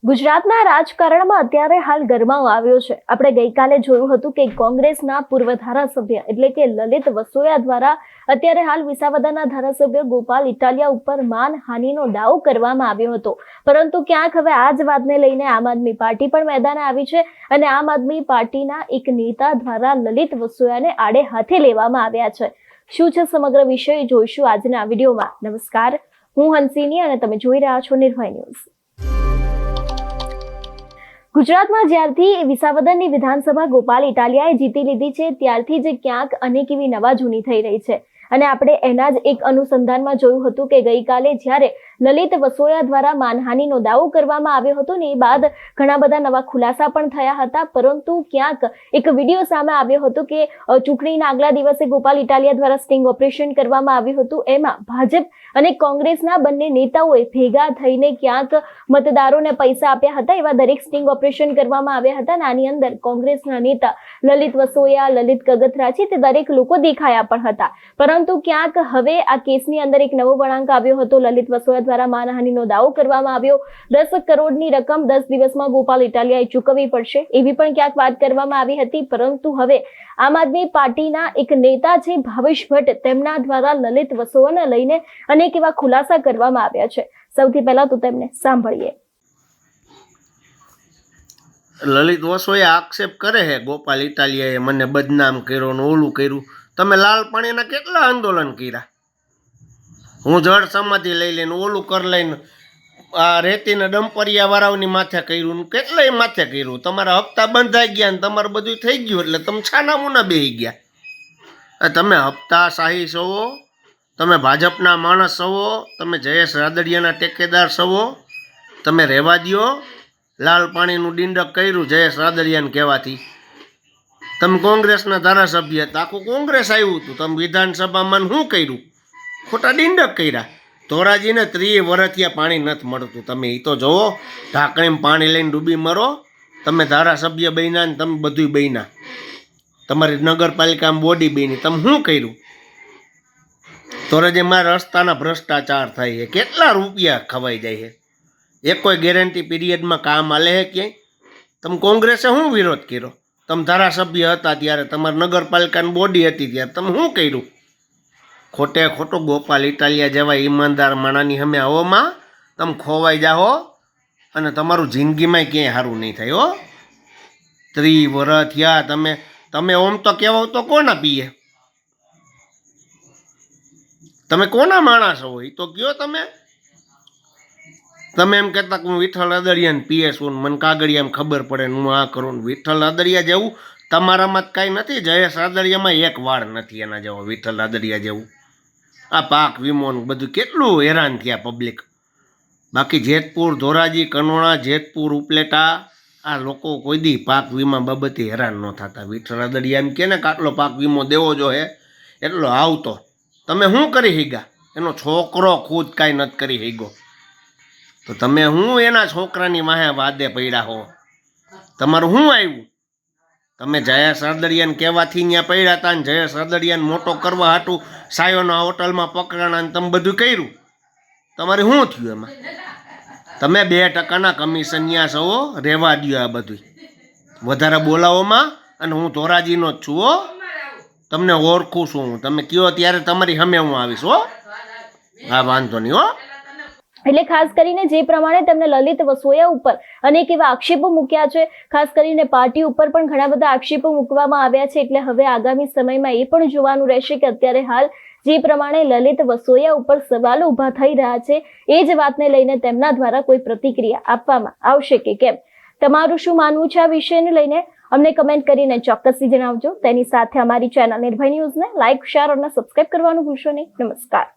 ગુજરાતના રાજકારણમાં અત્યારે હાલ ગરમાવો આવ્યો છે. આપણે ગઈકાલે જોયું હતું કે કોંગ્રેસના પૂર્વ ધારાસભ્ય એટલે કે લલિત વસોયા દ્વારા અત્યારે હાલ વિસાવદરના ધારાસભ્ય ગોપાલ ઇટાલિયા ઉપર માનહાનિનો દાવો કરવામાં આવ્યો હતો. પરંતુ ક્યાંક હવે આ જ વાતને લઈને આમ આદમી પાર્ટી પણ મેદાને આવી છે અને આમ આદમી પાર્ટીના એક નેતા દ્વારા લલિત વસોયાને આડે હાથે લેવામાં આવ્યા છે. શું છે સમગ્ર વિષય જોઈશું આજના વિડીયોમાં. નમસ્કાર, હું હંસિની અને તમે જોઈ રહ્યા છો નિર્ભય ન્યૂઝ. ગુજરાતમાં જ્યારથી વિસાવદરની વિધાનસભા ગોપાલ ઇટાલિયાએ જીતી લીધી છે ત્યારથી જ ક્યાંક અનેક એવી નવા જૂની થઈ રહી છે અને આપણે એના જ એક અનુસંધાનમાં જોયું હતું કે ગઈકાલે જ્યારે લલિત વસોયા દ્વારા માનહાનિનો દાવો કરવામાં આવ્યો હતો ને એ બાદ ઘણા બધા નવા ખુલાસા પણ થયા હતા. પરંતુ ક્યાંક એક વિડીયો સામે આવ્યો હતો કે ચૂંટણીના આગલા દિવસે ગોપાલ ઇટાલિયા દ્વારા સ્ટિંગ ઓપરેશન કરવામાં આવ્યું હતું. એમાં ભાજપ અને કોંગ્રેસના બંને નેતાઓએ ભેગા થઈને ક્યાંક મતદારોને પૈસા આપ્યા હતા. એવા દરેક સ્ટિંગ ઓપરેશન કરવામાં આવ્યા હતા. આની અંદર કોંગ્રેસના નેતા લલિત વસોયા, લલિત કગથરા છે તે દરેક લોકો દેખાયા પણ હતા. પરંતુ ક્યાંક હવે આ કેસની અંદર એક નવો વળાંક આવ્યો હતો. લલિત વસોયા દ્વારા માનહાનિનો દાવો કરવામાં આવ્યો. 10 કરોડની રકમ 10 દિવસમાં ગોપાલ ઇટાલિયાએ ચૂકવવી પડશે એવી પણ ક્યાંક વાત કરવામાં આવી હતી. પરંતુ હવે આમ આદમી પાર્ટીના એક નેતા છે ભાવેશ ભટ્ટ, તેમના દ્વારા લલિત વસોયાને લઈને અનેક એવા ખુલાસા કરવામાં આવ્યા છે. સૌથી પહેલા તો તેમને સાંભળીએ. લલિત વસોયા આક્ષેપ કરે છે ગોપાલ ઇટાલિયાએ મને બદનામ કર્યો ને ઓલું કર્યું. તમે લાલ પાણીના કેટલા આંદોલન કર્યા? હું જળ સમાધિ લઈ લઈને ઓલું કર લઈને આ રેતીના ડમ્પરિયા વાળાઓની માથે કર્યું, કેટલાય માથે કર્યું. તમારા હપ્તા બંધાઈ ગયા ને તમારું બધું થઈ ગયું એટલે તમે છાના મુના બેસી ગયા. તમે હપ્તા શાહી છો, તમે ભાજપના માણસ છો, તમે જયેશ રાદડિયાના ટેકેદાર છો. તમે રહેવા દો. લાલ પાણીનું ડિંડક કર્યું જયેશ રાદડિયાને કહેવાથી. તમે કોંગ્રેસના ધારાસભ્ય હતા, આખું કોંગ્રેસ આવ્યું હતું. તમે વિધાનસભામાં શું કર્યું? ખોટા ડિંડક કર્યા. ધોરાજીને 30 વર્ષથી પાણી નથી મળતું. તમે એ તો જોવો, ઢાંકણીમાં પાણી લઈને ડૂબી મરો. તમે ધારાસભ્ય બન્યા ને તમે બધું બન્યા. તમારી નગરપાલિકામાં બોડી બની. તમે શું કર્યું? ધોરાજીમાં રસ્તાના ભ્રષ્ટાચાર થાય છે. કેટલા રૂપિયા ખવાઈ જાય છે. એક કોઈ ગેરંટી પીરિયડમાં કામ હાલે છે ક્યાંય? તમે કોંગ્રેસે શું વિરોધ કર્યો? તમે ધારાસભ્ય હતા ત્યારે, તમારી નગરપાલિકાની બોડી હતી ત્યારે તમે શું કર્યું? ખોટે ખોટું ગોપાલ ઇટાલિયા જેવા ઈમાનદાર માણાની સામે આવોમાં તમે ખોવાઈ જાઓ અને તમારું જિંદગીમાં ક્યાંય સારું નહીં થાય. હો 30 વર્ષ થયા. તમે ઓમ તો કહેવાય તો કોના પીએ? તમે કોના માણસ હો એ તો કયો. તમે એમ કહેતા કે હું વિઠ્ઠલ રાદડિયાને પીએ છું ને મને કાગળિયામાં ખબર પડે ને હું આ કરું ને. વિઠ્ઠલ રાદડિયા જેવું તમારામાં જ કાંઈ નથી. જયેશ રાદડિયામાં એક વાળ નથી એના જેવો વિઠ્ઠલ રાદડિયા જેવું. આ પાક વીમોનું બધું કેટલું હેરાન થયા પબ્લિક. બાકી જેતપુર, ધોરાજી, કનોણા, જેતપુર, ઉપલેટા આ લોકો કોઈ દી પાક વીમા બાબતે હેરાન ન થતા. વિઠ્ઠલ રાદડિયા એમ કે ને કે આટલો પાક વીમો દેવો જોઈએ એટલો આવતો. તમે શું કરી શીખ્યા? એનો છોકરો ખુદ કાંઈ નથી કરી શીખ્યો તો તમે હું એના છોકરાની વાહે વાદે પડ્યા હો? તમારું શું આવ્યું? તમે જયેશ રાદડિયાને કહેવાથી ત્યાં પડ્યા હતા ને જયેશ રાદડિયાને મોટો કરવા હાટું સાયોના હોટલમાં પકડાણા ને તમે બધું કર્યું. તમારે શું થયું એમાં? તમે 2% કમિશન ત્યાં છો. રહેવા દો આ બધું. વધારે બોલાવોમાં. અને હું ધોરાજીનો જ છું. હો, તમને ઓળખું છું હું. તમે કહો ત્યારે તમારી સામે હું આવીશ. હો, હા, વાંધો નહીં. હો, એટલે ખાસ કરીને જે પ્રમાણે તેમને લલિત વસોયા ઉપર અનેક એવા આક્ષેપો મૂક્યા છે, ખાસ કરીને પાર્ટી ઉપર પણ ઘણા બધા આક્ષેપો મૂકવામાં આવ્યા છે. એટલે હવે આગામી સમયમાં એ પણ જોવાનું રહેશે કે અત્યારે હાલ જે પ્રમાણે લલિત વસોયા ઉપર સવાલો ઊભા થઈ રહ્યા છે એ જ વાતને લઈને તેમના દ્વારા કોઈ પ્રતિક્રિયા આપવામાં આવશે કે કેમ. તમારું શું માનવું છે આ વિષયને લઈને અમને કમેન્ટ કરીને ચોક્કસથી જણાવજો. તેની સાથે અમારી ચેનલ નિર્ભય ન્યૂઝને લાઇક, શેર અને સબસ્ક્રાઇબ કરવાનું ભૂલશો નહીં. નમસ્કાર.